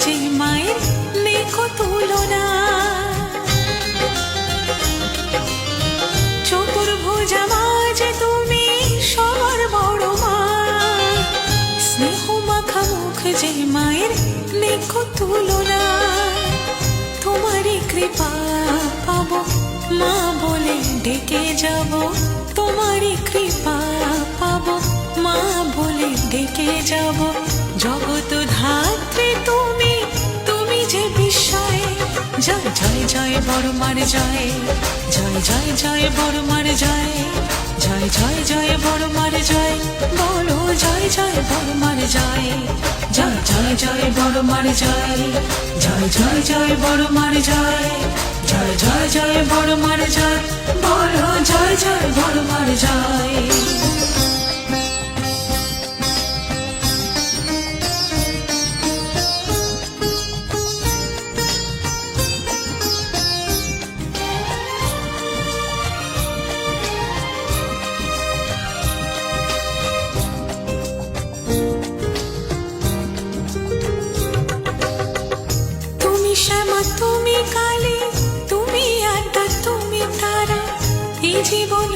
যে মায়ের নেকো তুলনা। চতুর্ভুজা মা যে তুমি সবার বড় মা, স্নেহ মাখা মুখ যে মায়ের নেকো তুলনা। তোমারই কৃপা পাবো মা বলে ডেকে যাব, তোমারই কৃপা পাবো মা বলে ডেকে যাব। জগৎ ধাত্রী তুমি, তুমি যে বিস্ময়। জয় জয় জয় বড় মার জয়, জয় জয় জয় বড় মার জয়, জয় জয় জয় বড় মার জয়। বলো জয় জয় বড় মার জয়, জয় জয় জয় বড় মার জয়, জয় জয় জয় বড় মার জয়, জয় জয় জয় বড় মার জয়। বলো জয় জয় বড় মার জয়। শ্যামা তুমি কালী, তুমি আদ্যা, তুমি তারা, এই জীবন